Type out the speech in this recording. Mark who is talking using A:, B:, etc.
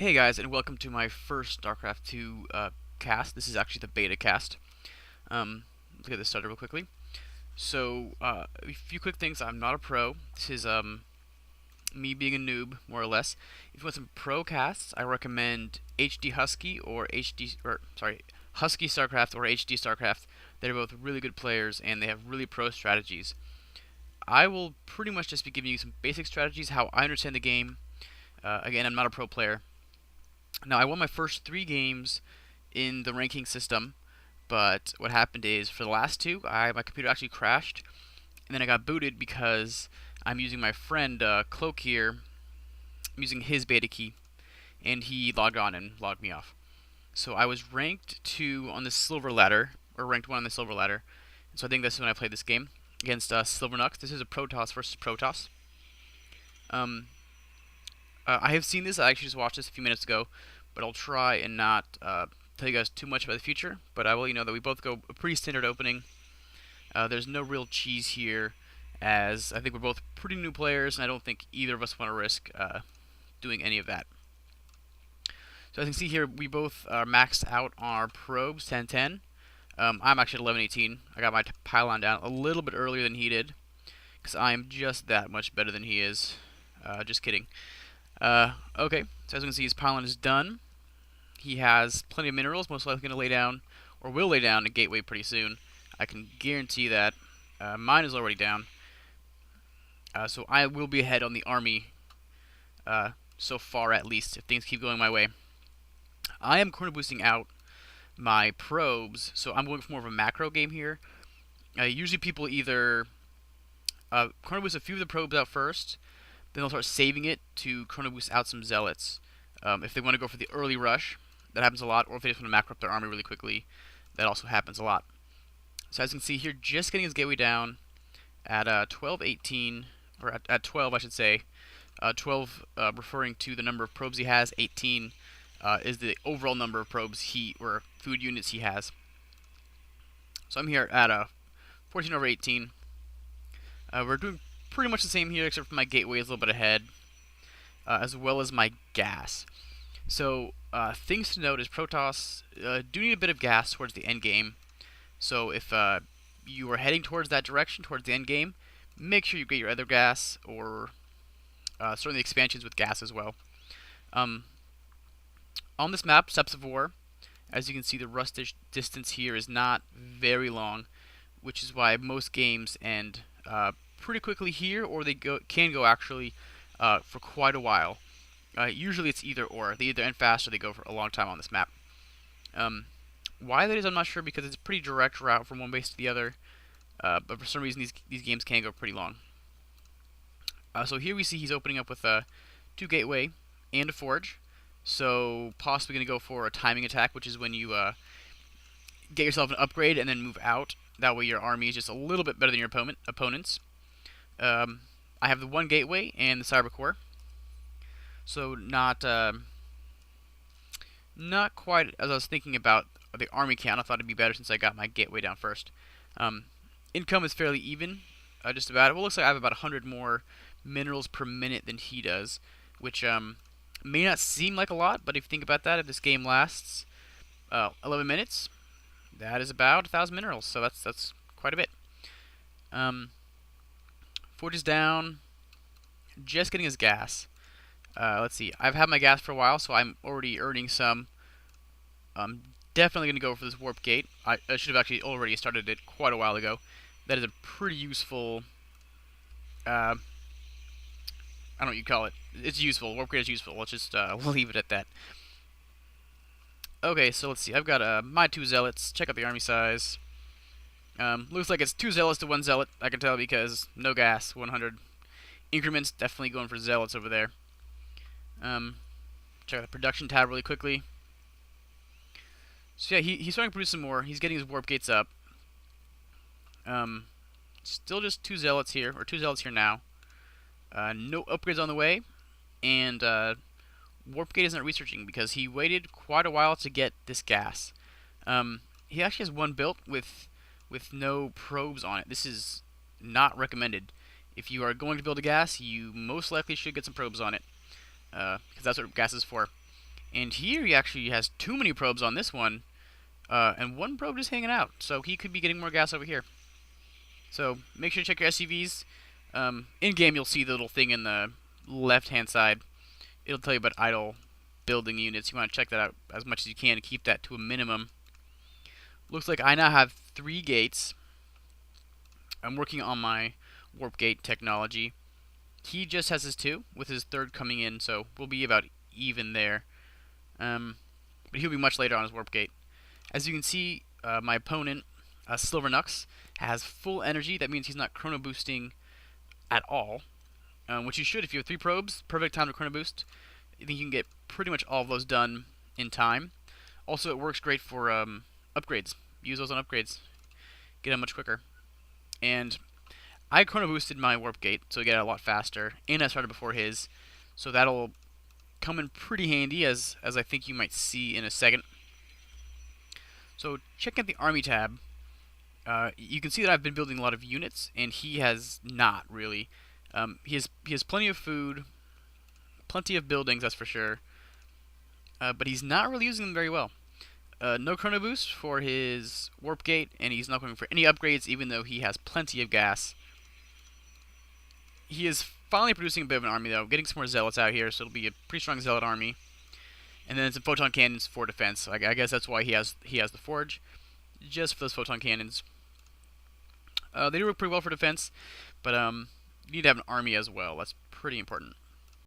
A: Hey guys, and welcome to my first StarCraft 2 cast. This is actually the beta cast. Let's get this started real quickly. So, a few quick things. I'm not a pro. This is me being a noob, more or less. If you want some pro casts, I recommend HD Husky Husky StarCraft or HD StarCraft. They're both really good players and they have really pro strategies. I will pretty much just be giving you some basic strategies, how I understand the game. Again, I'm not a pro player. Now, I won my first three games in the ranking system, but what happened is for the last two, my computer actually crashed, and then I got booted because I'm using my friend Cloak here. I'm using his beta key, and he logged on and logged me off. So I was ranked 2 on the silver ladder, or ranked 1 on the silver ladder. And so I think this is when I played this game against silverknux. This is a Protoss versus Protoss. Um, I have seen this. I actually just watched this a few minutes ago, but I'll try and not tell you guys too much about the future. But I will let you know that we both go a pretty standard opening. There's no real cheese here, as I think we're both pretty new players, and I don't think either of us want to risk doing any of that. So as you can see here, we both are maxed out on our probes, 10-10. I'm actually at 11-18. I got my pylon down a little bit earlier than he did, because I am just that much better than he is. Just kidding. Okay, so as you can see, his pylon is done. He has plenty of minerals, most likely going to lay down, or will lay down, a gateway pretty soon. I can guarantee that. Mine is already down. So I will be ahead on the army, so far at least, if things keep going my way. I am corner boosting out my probes, so I'm going for more of a macro game here. Usually people either corner boost a few of the probes out first, then they'll start saving it to chrono boost out some zealots. If they want to go for the early rush, that happens a lot, or if they just want to macro up their army really quickly, that also happens a lot. So as you can see here, just getting his gateway down at 12-18, or at 12 I should say. 12 referring to the number of probes he has, 18 is the overall number of probes or food units he has. So I'm here at 14/18. We're doing pretty much the same here, except for my gateway is a little bit ahead, as well as my gas. So things to note is Protoss do need a bit of gas towards the end game. So if you are heading towards that direction, towards the end game, make sure you get your other gas, or certainly expansions with gas as well. On this map, Steps of War, as you can see, the rust distance here is not very long, which is why most games end pretty quickly here, or they can go actually for quite a while. Usually it's either or. They either end fast or they go for a long time on this map. Why that is, I'm not sure, because it's a pretty direct route from one base to the other. But for some reason, these games can go pretty long. So here we see he's opening up with a 2 gateway and a forge. So possibly going to go for a timing attack, which is when you get yourself an upgrade and then move out. That way your army is just a little bit better than your opponents. I have the 1 gateway and the cyber core. So not quite as I was thinking about the army count. I thought it'd be better since I got my gateway down first. Income is fairly even, just about. Well, it looks like I have about 100 more minerals per minute than he does, which may not seem like a lot, but if you think about that, if this game lasts 11 minutes, that is about 1,000 minerals, so that's quite a bit. Forge is down, just getting his gas. Let's see, I've had my gas for a while, so I'm already earning some. I'm definitely going to go for this warp gate. I should have actually already started it quite a while ago. That is a pretty useful, I don't know what you call it. It's useful. Warp gate is useful. Let's just we'll leave it at that. Okay, so let's see. I've got my 2 zealots. Check out the army size. Looks like it's 2 zealots to 1 zealot. I can tell because no gas. 100 increments. Definitely going for zealots over there. Check out the production tab really quickly. So yeah, he's starting to produce some more. He's getting his warp gates up. Still just 2 zealots here, or 2 zealots here now. No upgrades on the way, and warp gate isn't researching because he waited quite a while to get this gas. He actually has 1 built with no probes on it. This is not recommended. If you are going to build a gas, you most likely should get some probes on it, because that's what gas is for. And here he actually has too many probes on this one, and one probe just hanging out. So he could be getting more gas over here. So make sure to check your SCVs. In game, you'll see the little thing in the left-hand side. It'll tell you about idle building units. You want to check that out as much as you can to keep that to a minimum. Looks like I now have 3 gates. I'm working on my warp gate technology. He just has his 2, with his 3rd coming in, so we'll be about even there. But he'll be much later on his warp gate. As you can see, my opponent, silverknux, has full energy. That means he's not chrono boosting at all, which you should if you have 3 probes. Perfect time to chrono boost. I think you can get pretty much all of those done in time. Also, it works great for upgrades. Use those on upgrades. Get them much quicker. And I chrono boosted my warp gate, so I get it a lot faster, and I started before his, so that'll come in pretty handy, as I think you might see in a second. So checking out the army tab, you can see that I've been building a lot of units, and he has not really. He has plenty of food, plenty of buildings, that's for sure, but he's not really using them very well. No chrono boost for his warp gate, and he's not going for any upgrades, even though he has plenty of gas. He is finally producing a bit of an army, though, getting some more zealots out here, so it'll be a pretty strong zealot army. And then some photon cannons for defense. So I guess that's why he has the forge, just for those photon cannons. They do work pretty well for defense, but you need to have an army as well. That's pretty important.